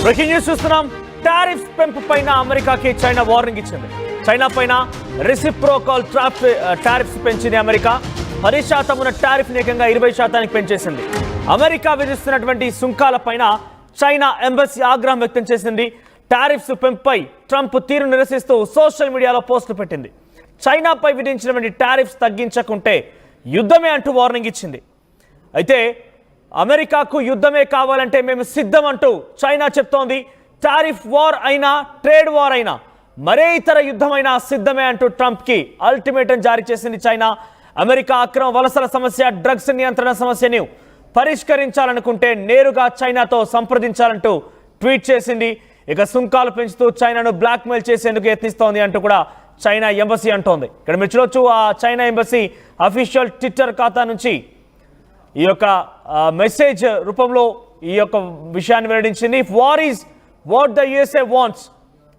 Breaking news చూస్తున్నాం. Tariffs పెంపు పైన అమెరికాకి చైనా వార్నింగ్ ఇచ్చింది. చైనా పైన రెసిప్రోకల్ టారిఫ్స్ పెంచింది అమెరికా. 10% ఉన్న టారిఫ్ ఏకంగా 20% పెంచేసింది. అమెరికా విధిస్తున్నటువంటి సుంకాల పైన చైనా ఎంబసీ ఆగ్రహం వ్యక్తం చేసింది. టారిఫ్స్ పెంపుపై ట్రంప్ తీరు నిరసిస్తూ సోషల్ మీడియాలో పోస్టులు పెట్టింది. చైనాపై విధించినటువంటి టారిఫ్స్ తగ్గించకుంటే యుద్ధమే అంటూ వార్నింగ్ ఇచ్చింది. అయితే అమెరికాకు యుద్ధమే కావాలంటే మేము సిద్ధం అంటూ చైనా చెప్తోంది. టారిఫ్ వార్ అయినా ట్రేడ్ వార్ అయినా మరే ఇతర యుద్ధమైనా సిద్ధమే అంటూ ట్రంప్కి అల్టిమేటం జారీ చేసింది చైనా. అమెరికా అక్రమ వలసల సమస్య, డ్రగ్స్ నియంత్రణ సమస్యను పరిష్కరించాలనుకుంటే నేరుగా చైనాతో సంప్రదించాలంటూ ట్వీట్ చేసింది. ఇక సుంకాలు పెంచుతూ చైనాను బ్లాక్మెయిల్ చేసేందుకు యత్నిస్తోంది అంటూ కూడా చైనా ఎంబసీ అంటోంది. ఇక్కడ మీరు చూడొచ్చు, ఆ చైనా ఎంబసీ అఫీషియల్ ట్విట్టర్ ఖాతా నుంచి ఈ యొక్క మెసేజ్ రూపంలో ఈ యొక్క విషయాన్ని వెల్లడించింది. If war is what the USA wants,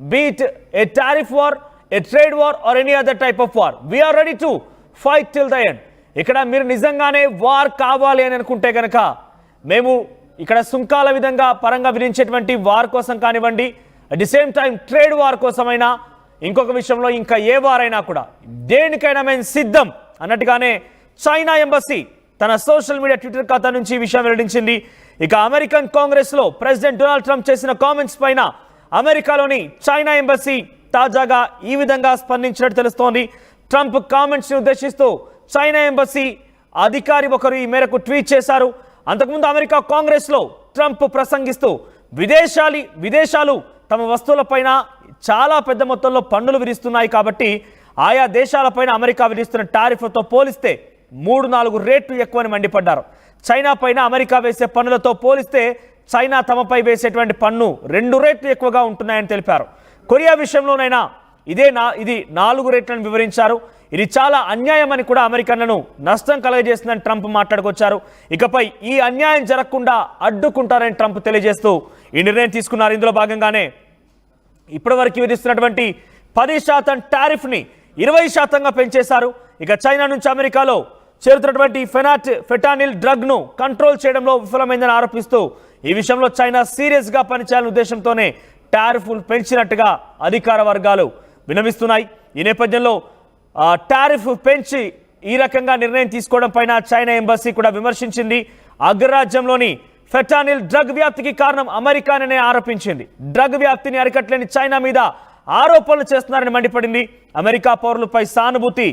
be it a tariff war, a trade war or any other type of war, we are ready to fight till the end. ఇక్కడ మీరు నిజంగానే వార్ కావాలి అని అనుకుంటే కనుక మేము ఇక్కడ సుంకాల విధంగా పరంగా విధించేటువంటి వార్ కోసం కానివ్వండి, at the same time trade war కోసమైనా, ఇంకొక విషయంలో ఇంకా ఏ వార్ అయినా కూడా దేనికైనా మేము సిద్ధం అన్నట్టుగానే చైనా ఎంబసీ తన సోషల్ మీడియా ట్విట్టర్ ఖాతా నుంచి ఈ విషయం వెల్లడించింది. ఇక అమెరికన్ కాంగ్రెస్లో ప్రెసిడెంట్ డొనాల్డ్ ట్రంప్ చేసిన కామెంట్స్ పైన అమెరికాలోని చైనా ఎంబసీ తాజాగా ఈ విధంగా స్పందించినట్టు తెలుస్తోంది. ట్రంప్ కామెంట్స్ని ఉద్దేశిస్తూ చైనా ఎంబసీ అధికారి ఒకరు ఈ మేరకు ట్వీట్ చేశారు. అంతకుముందు అమెరికా కాంగ్రెస్లో ట్రంప్ ప్రసంగిస్తూ విదేశాలు తమ వస్తువులపైన చాలా పెద్ద మొత్తంలో పన్నులు విధిస్తున్నాయి కాబట్టి ఆయా దేశాలపైన అమెరికా విధిస్తున్న టారిఫ్లతో పోలిస్తే 3-4 రేట్లు ఎక్కువని మండిపడ్డారు. చైనా పైన అమెరికా వేసే పన్నులతో పోలిస్తే చైనా తమపై వేసేటువంటి పన్ను 2 రేట్లు ఎక్కువగా ఉంటున్నాయని తెలిపారు. కొరియా విషయంలోనైనా ఇది 4 రేట్లను వివరించారు. ఇది చాలా అన్యాయం అని కూడా అమెరికన్లను నష్టం కలగజేస్తుందని ట్రంప్ మాట్లాడుకొచ్చారు. ఇకపై ఈ అన్యాయం జరగకుండా అడ్డుకుంటారని ట్రంప్ తెలియజేస్తూ ఈ నిర్ణయం తీసుకున్నారు. ఇందులో భాగంగానే ఇప్పటివరకు విధిస్తున్నటువంటి 10% టారిఫ్ని 20%గా పెంచేశారు. ఇక చైనా నుంచి అమెరికాలో చేరుతున్నటువంటి ఫెటానిల్ డ్రగ్ను కంట్రోల్ చేయడంలో విఫలమైందని ఆరోపిస్తూ ఈ విషయంలో చైనా సీరియస్గా పనిచేయాలనే ఉద్దేశంతోనే టారిఫ్లు పెంచినట్టుగా అధికార వర్గాలు విన్నవిస్తున్నాయి. ఈ నేపథ్యంలో టారిఫ్ పెంచి ఈ రకంగా నిర్ణయం తీసుకోవడం పైన చైనా ఎంబసీ కూడా విమర్శించింది. అగ్రరాజ్యంలోని ఫెటానిల్ డ్రగ్ వ్యాప్తికి కారణం అమెరికాననే ఆరోపించింది. డ్రగ్ వ్యాప్తిని అరికట్టలేని చైనా మీద ఆరోపణలు చేస్తున్నారని మండిపడింది. అమెరికా పౌరులపై సానుభూతి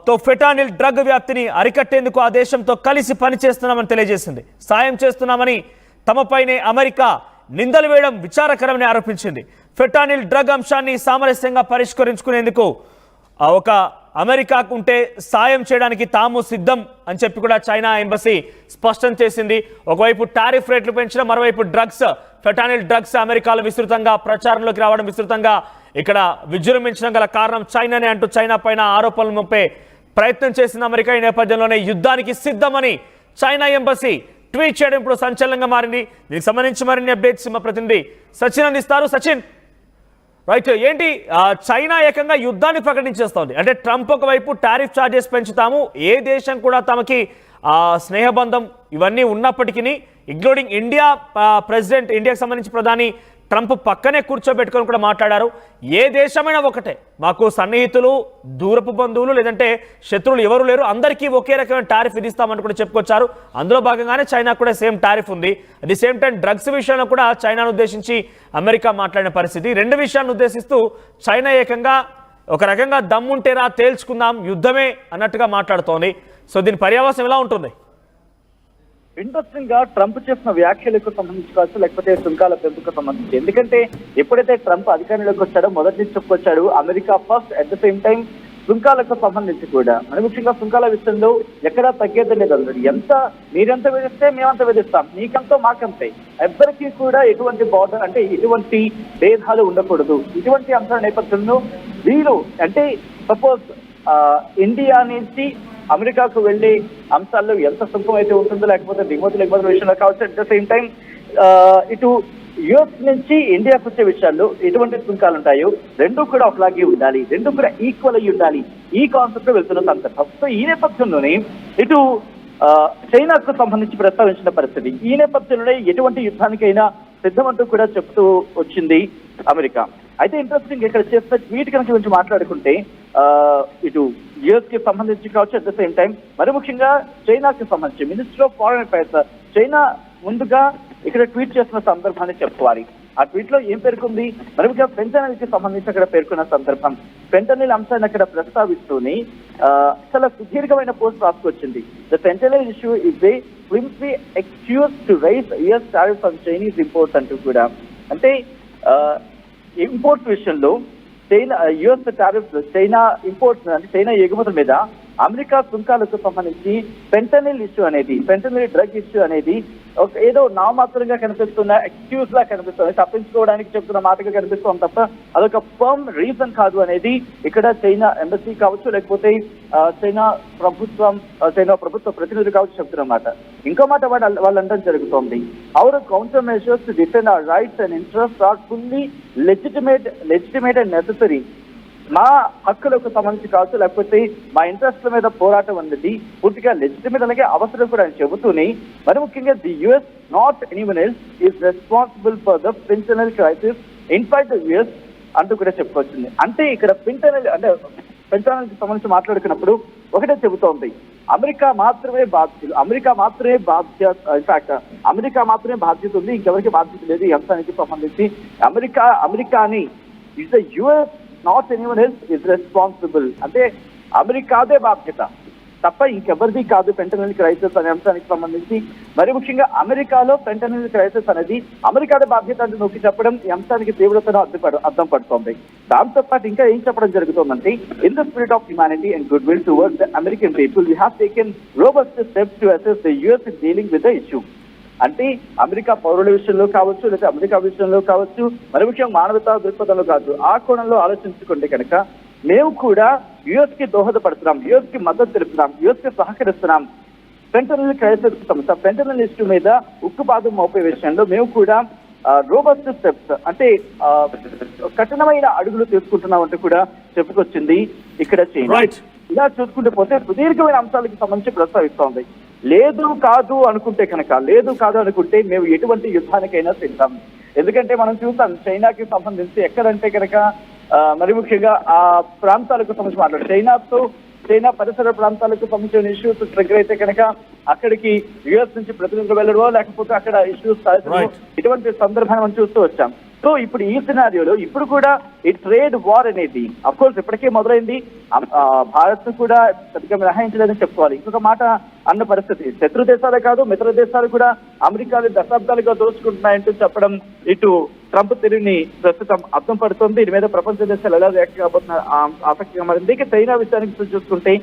తో ఫెటానిల్ డ్రగ్ వ్యాప్తిని అరికట్టేందుకు ఆ దేశంతో కలిసి పనిచేస్తున్నామని తెలియజేసింది. సాయం చేస్తున్నామని తమపైనే అమెరికా నిందలు వేయడం విచారకరమని ఆరోపించింది. ఫెటానిల్ డ్రగ్ అంశాన్ని సామరస్యంగా పరిష్కరించుకునేందుకు ఒక అమెరికాకు ఉంటే సాయం చేయడానికి తాము సిద్ధం అని చెప్పి కూడా చైనా ఎంబసీ స్పష్టం చేసింది. ఒకవైపు టారిఫ్ రేట్లు పెంచడం, మరోవైపు ఫెటానిల్ డ్రగ్స్ అమెరికాలో విస్తృతంగా ప్రచారంలోకి రావడం, విస్తృతంగా ఇక్కడ విజృంభించడం గల కారణం చైనానే అంటూ చైనా పైన ఆరోపణలు మోపే ప్రయత్నం చేసిన అమెరికా ఈ నేపథ్యంలోనే యుద్ధానికి సిద్ధమని చైనా ఎంబసీ ట్వీట్ చేయడం ఇప్పుడు సంచలనంగా మారింది. దీనికి సంబంధించి మరిన్ని అప్డేట్స్ మా ప్రతినిధి సచిన్ అందిస్తారు. సచిన్, రైట్, ఏంటి చైనా ఏకంగా యుద్ధాన్ని ప్రకటించేస్తోంది? అంటే ట్రంప్ ఒకవైపు టారిఫ్ ఛార్జెస్ పెంచుతాము, ఏ దేశం కూడా తమకి స్నేహబంధం ఇవన్నీ ఉన్నప్పటికీ, ఇంక్లూడింగ్ ఇండియా ప్రెసిడెంట్, ఇండియాకి సంబంధించి ప్రధాని ట్రంప్ పక్కనే కూర్చోబెట్టుకొని కూడా మాట్లాడారు. ఏ దేశమైనా ఒకటే, మాకు సన్నిహితులు, దూరపు బంధువులు లేదంటే శత్రువులు ఎవరు లేరు, అందరికీ ఒకే రకమైన టారిఫ్ విధిస్తామని కూడా చెప్పుకొచ్చారు. అందులో భాగంగానే చైనా కూడా సేమ్ టారిఫ్ ఉంది. At the same time drugs విషయంలో కూడా చైనాను ఉద్దేశించి అమెరికా మాట్లాడిన పరిస్థితి. 2 విషయాలను ఉద్దేశిస్తూ చైనా ఏకంగా ఒక రకంగా దమ్ముంటేరా తేల్చుకుందాం, యుద్ధమే అన్నట్టుగా మాట్లాడుతోంది. సో దీని పర్యావసం ఎలా ఉంటుంది? ఇంట్రెస్టింగ్ గా ట్రంప్ చేసిన వ్యాఖ్యలకు సంబంధించి కావచ్చు, లేకపోతే సుంకాల పెంపుకు సంబంధించి, ఎందుకంటే ఎప్పుడైతే ట్రంప్ అధికారంలోకి వచ్చాడో మొదటి నుంచి చెప్పుకొచ్చాడు America first, at the same time సుంకాలకు సంబంధించి కూడా మరి ముఖ్యంగా సుంకాల విషయంలో ఎక్కడా తగ్గేది లేదు. మీరెంత విధిస్తే మేమంత విధిస్తాం, నీకంతో మాకంతే, ఎవ్వరికీ కూడా ఎటువంటి బార్డర్ అంటే ఎటువంటి భేదాలు ఉండకూడదు. ఇటువంటి అంశాల నేపథ్యంలో వీరు అంటే సపోజ్ ఇండియా నుంచి అమెరికాకు వెళ్లే అంశాల్లో ఎంత సుంకం అయితే ఉంటుందో, లేకపోతే దిగుమతుల విషయంలో కావచ్చు, అట్ ద సేమ్ టైం ఇటు యుఎస్ నుంచి ఇండియాకు వచ్చే విషయాల్లో ఎటువంటి సుంకాలు ఉంటాయో 2 కూడా ఒకలాగే ఉండాలి, 2 కూడా ఈక్వల్ అయ్యి ఉండాలి. ఈ కాన్సెప్ట్ వెళ్తున్న సందర్భం. సో ఈ నేపథ్యంలోనే ఇటు చైనాకు సంబంధించి ప్రస్తావించిన పరిస్థితి. ఈ నేపథ్యంలోనే ఎటువంటి యుద్ధానికైనా సిద్ధమంటూ కూడా చెప్తూ వచ్చింది అమెరికా. అయితే ఇంట్రెస్టింగ్ ఇక్కడ చేసిన ట్వీట్ కనుక గురించి మాట్లాడుకుంటే ఇటు యుఎస్ కి సంబంధించి కావచ్చు, అట్ ద సేమ్ టైం మరి ముఖ్యంగా చైనాకి సంబంధించి minister of foreign affairs China ముందుగా ఇక్కడ ట్వీట్ చేస్తున్న సందర్భాన్ని చెప్పుకోవాలి. ఆ ట్వీట్ లో ఏం పేర్కొంది, మరి ముఖ్యంగా ఫెంటనిల్ కి సంబంధించి అక్కడ పేర్కొన్న సందర్భం, ఫెంటనిల్ అంశాన్ని అక్కడ ప్రస్తావిస్తూనే చాలా సుదీర్ఘమైన పోస్ట్ రాసుకొచ్చింది. The fentanyl issue is a flimsy excuse to raise US tariffs on Chinese imports అంటూ కూడా. అంటే ఇంపోర్ట్స్ విషయంలో China US tariffs, China imports అంటే చైనా ఎగుమతుల మీద అమెరికా సుంకాలకు సంబంధించి ఫెంటనిల్ ఇష్యూ అనేది, ఫెంటనిల్ డ్రగ్ ఇష్యూ అనేది ఏదో నామాత్రంగా కనిపిస్తున్న ఎక్స్క్యూజ్ లా కనిపిస్తుంది, తప్పించుకోవడానికి చెప్తున్న మాటగా కనిపిస్తుంది తప్ప అదొక ఫర్మ్ రీజన్ కాదు అనేది ఇక్కడ చైనా ఎంబసీ కావచ్చు, లేకపోతే చైనా ప్రభుత్వ ప్రతినిధులు కావచ్చు చెప్తున్నమాట. ఇంకో మాట వాళ్ళు అనడం జరుగుతోంది, our counter measures to defend our rights and interest are fully legitimate and necessary. మా హక్కులకు సంబంధించి కావచ్చు, లేకపోతే మా ఇంట్రెస్ట్ల మీద పోరాటం అనేది పూర్తిగా లెజిటిమేట్ అలాగే అవసరం కూడా అని చెబుతూనే మరి ముఖ్యంగా the US not anyone else is responsible for the fentanyl crisis in fact the US అంటూ కూడా చెప్పుకొచ్చింది. అంటే ఇక్కడ ఫెంటనిల్ కి సంబంధించి మాట్లాడుకున్నప్పుడు ఒకటే చెబుతోంది, అమెరికా మాత్రమే బాధ్యత ఉంది, ఇంకెవరికి బాధ్యత లేదు ఈ అంశానికి సంబంధించి. అమెరికాని is the US not anyone else is responsible. అంటే అమెరికాదే బాధ్యత తప్ప ఇంకెవరిది కాదు ఫెంటనిల్ క్రైసిస్ అనే అంశానికి సంబంధించి. మరి ముఖ్యంగా అమెరికాలో ఫెంటనిల్ క్రైసిస్ అనేది అమెరికాదే బాధ్యత అంటే నొక్కి చెప్పడం ఈ అంశానికి తీవ్రతను అర్థం పడుతోంది. దాంతో పాటు ఇంకా ఏం చెప్పడం జరుగుతుందంటే, in the spirit of humanity and good will towards the American people we have taken robust steps to assess the US in dealing with the issue. అంటే అమెరికా పౌరుల విషయంలో కావచ్చు, లేదా అమెరికా విషయంలో కావచ్చు, మరి ముఖ్యంగా మానవతా దృక్పథంలో కావచ్చు, ఆ కోణంలో ఆలోచించుకుంటే కనుక మేము కూడా యుఎస్ కి దోహదపడుతున్నాం, యుఎస్ కి మద్దతు తెలుపుతున్నాం, యుఎస్ కి సహకరిస్తున్నాం. ఫెంటనిల్ క్రైసిస్ సమస్య, ఫెంటనిల్ ఇష్యూ మీద ఉక్కుపాదం మోపే విషయంలో మేము కూడా రోబస్ట్ స్టెప్స్ అంటే కఠినమైన అడుగులు తీసుకుంటున్నాం అంటూ కూడా చెప్పుకొచ్చింది ఇక్కడ చైనా. ఇలా చూసుకుంటే పోతే సుదీర్ఘమైన అంశాలకు సంబంధించి ప్రస్తావిస్తోంది. లేదు కాదు అనుకుంటే మేము ఎటువంటి యుద్ధానికైనా సిద్ధం. ఎందుకంటే మనం చూస్తాం చైనాకి సంబంధించి ఎక్కడంటే కనుక మరి ముఖ్యంగా ఆ ప్రాంతాలకు సంబంధించి మాట్లాడు చైనా పరిసర ప్రాంతాలకు సంబంధించిన ఇష్యూస్ ట్రిగర్ అయితే కనుక అక్కడికి యుఎస్ నుంచి ప్రతినిధులు వెళ్ళడో లేకపోతే అక్కడ ఇష్యూస్ ఇటువంటి సందర్భాన్ని మనం చూస్తూ వచ్చాం. సో ఇప్పుడు ఈ సినారియోలో ఇప్పుడు కూడా ఈ ట్రేడ్ వార్ అనేది అఫ్ కోర్స్ ఇప్పటికే మొదలైంది, భారత్ కూడా పెద్దగా మినహాయించలేదని చెప్పుకోవాలి. ఇంకొక మాట అన్న పరిస్థితి, శత్రు దేశాలే కాదు మిత్ర దేశాలు కూడా అమెరికాని దశాబ్దాలుగా దోచుకుంటున్నాయంటూ చెప్పడం ఇటు ట్రంప్ తెలివిని ప్రస్తుతం అర్థం పడుతుంది. దీని మీద ప్రపంచ దేశాలు ఎలా రియాక్ట్ కాబోతున్న ఆసక్తిగా మారింది. ఇక చైనా విషయానికి చూసుకుంటే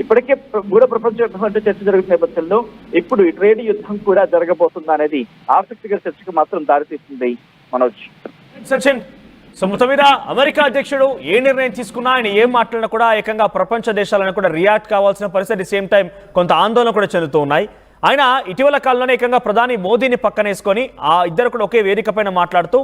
ఇప్పటికే మూడో ప్రపంచ యుద్ధం అంటే చర్చ జరుగుతున్న నేపథ్యంలో ఇప్పుడు ఈ ట్రేడ్ యుద్ధం కూడా జరగబోతుందా అనేది ఆసక్తికర చర్చకు మాత్రం దారితీస్తుంది. మనోజ్, సచిన్, సో మొత్తం మీద అమెరికా అధ్యక్షుడు ఏ నిర్ణయం తీసుకున్నా, ఆయన ఏం మాట్లాడినా కూడా ఏకంగా ప్రపంచ దేశాలను కూడా రియాక్ట్ కావాల్సిన పరిస్థితి, సేమ్ టైం కొంత ఆందోళన కూడా చెందుతూ ఉన్నాయి. ఆయన ఇటీవల కాలంలోనే ఏకంగా ప్రధాని మోదీని పక్కనేసుకొని ఆ ఇద్దరు కూడా ఒకే వేదిక పైన మాట్లాడుతూ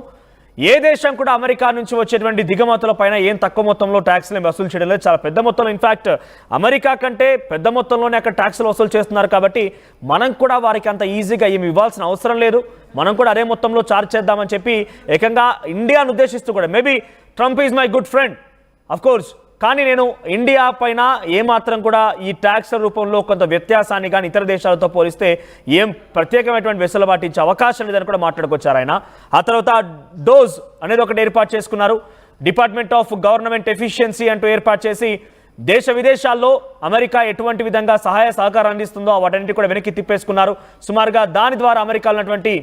ఏ దేశం కూడా అమెరికా నుంచి వచ్చేటువంటి దిగుమతుల పైన ఏం తక్కువ మొత్తంలో ట్యాక్స్లు వసూలు చేయడం లేదు, చాలా పెద్ద మొత్తంలో, ఇన్ఫాక్ట్ అమెరికా కంటే పెద్ద మొత్తంలోనే అక్కడ ట్యాక్స్లు వసూలు చేస్తున్నారు కాబట్టి మనం కూడా వారికి అంత ఈజీగా ఏమి ఇవ్వాల్సిన అవసరం లేదు, మనం కూడా అదే మొత్తంలో చార్జ్ చేద్దామని చెప్పి ఏకంగా ఇండియాను ఉద్దేశిస్తూ కూడా, maybe Trump is my good friend of course, కానీ నేను ఇండియా పైన ఏమాత్రం కూడా ఈ ట్యాక్స్ రూపంలో కొంత వ్యత్యాసాన్ని కానీ ఇతర దేశాలతో పోలిస్తే ఏం ప్రత్యేకమైనటువంటి వెసులుబాటు ఇచ్చే అవకాశం లేదని కూడా మాట్లాడుకొచ్చారు ఆయన. ఆ తర్వాత డోజ్ అనేది ఒకటి ఏర్పాటు చేసుకున్నారు, డిపార్ట్మెంట్ ఆఫ్ గవర్నమెంట్ ఎఫిషియన్సీ అంటూ ఏర్పాటు చేసి దేశ విదేశాల్లో అమెరికా ఎటువంటి విధంగా సహాయ సహకారం అందిస్తుందో వాటన్నిటి కూడా వెనక్కి తిప్పేసుకున్నారు. సుమారుగా దాని ద్వారా అమెరికాలో ఉన్నటువంటి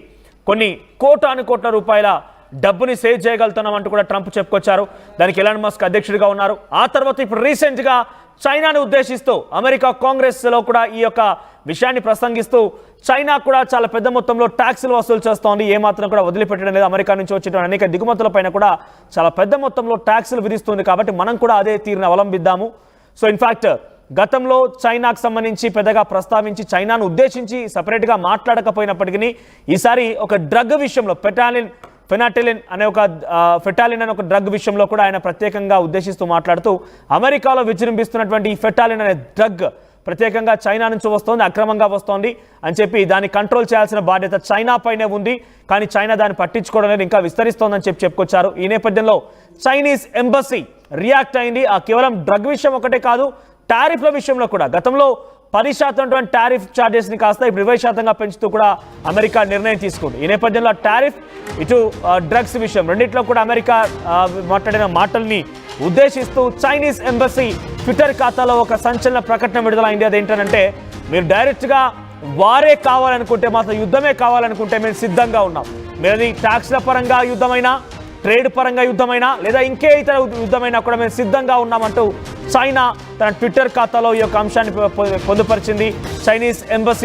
కొన్ని కోట్ల రూపాయల డబ్బుని సేవ్ చేయగలుగుతున్నాం అంటూ కూడా ట్రంప్ చెప్పుకొచ్చారు. దానికి ఎలాన్ మస్క్ అధ్యక్షుడిగా ఉన్నారు. ఆ తర్వాత ఇప్పుడు రీసెంట్గా చైనాను ఉద్దేశిస్తూ అమెరికా కాంగ్రెస్లో కూడా ఈ యొక్క విషయాన్ని ప్రసంగిస్తూ చైనా కూడా చాలా పెద్ద మొత్తంలో ట్యాక్సులు వసూలు చేస్తోంది, ఏమాత్రం కూడా వదిలిపెట్టడం లేదు, అమెరికా నుంచి వచ్చేటువంటి అనేక దిగుమతుల పైన కూడా చాలా పెద్ద మొత్తంలో ట్యాక్సులు విధిస్తుంది కాబట్టి మనం కూడా అదే తీరుని అవలంబిద్దాము. సో ఇన్ఫాక్ట్ గతంలో చైనాకు సంబంధించి పెద్దగా ప్రస్తావించి చైనాను ఉద్దేశించి సపరేట్గా మాట్లాడకపోయినప్పటికీ ఈసారి ఒక డ్రగ్ విషయంలో ఫెనాటిలిన్ అనే ఒక డ్రగ్ విషయంలో కూడా ఆయన ప్రత్యేకంగా ఉద్దేశిస్తూ మాట్లాడుతూ అమెరికాలో విజృంభిస్తున్నటువంటి ఈ ఫెటాలిన్ అనే డ్రగ్ ప్రత్యేకంగా చైనా నుంచి వస్తోంది, అక్రమంగా వస్తోంది అని చెప్పి దాన్ని కంట్రోల్ చేయాల్సిన బాధ్యత చైనా పైనే ఉంది. కానీ చైనా దాన్ని పట్టించుకోవడం లేదు, ఇంకా విస్తరిస్తోందని చెప్పుకొచ్చారు. ఈ నేపథ్యంలో చైనీస్ ఎంబసీ రియాక్ట్ అయింది. ఆ కేవలం డ్రగ్ విషయం ఒకటే కాదు, టారిఫ్ల విషయంలో కూడా గతంలో 10% టారిఫ్ ఛార్జెస్ని కాస్త ఇప్పుడు 20%గా పెంచుతూ కూడా అమెరికా నిర్ణయం తీసుకుంది. ఈ నేపథ్యంలో టారిఫ్ ఇటు డ్రగ్స్ విషయం రెండిట్లో కూడా అమెరికా మాట్లాడిన మాటల్ని ఉద్దేశిస్తూ చైనీస్ ఎంబసీ ట్విట్టర్ ఖాతాలో ఒక సంచలన ప్రకటన విడుదలైంది. అదేంటంటే, మీరు డైరెక్ట్గా వారే కావాలనుకుంటే, మాత్రం యుద్ధమే కావాలనుకుంటే మేము సిద్ధంగా ఉన్నాం. మీరు ట్యాక్స్ల పరంగా యుద్ధమైనా, ట్రేడ్ పరంగా యుద్ధమైనా, లేదా ఇంకే ఇతర యుద్ధమైనా కూడా మేము సిద్ధంగా ఉన్నామంటూ చైనా తన ట్విట్టర్ ఖాతాలో ఈ యొక్క అంశాన్ని పొందుపరిచింది. Chinese embassy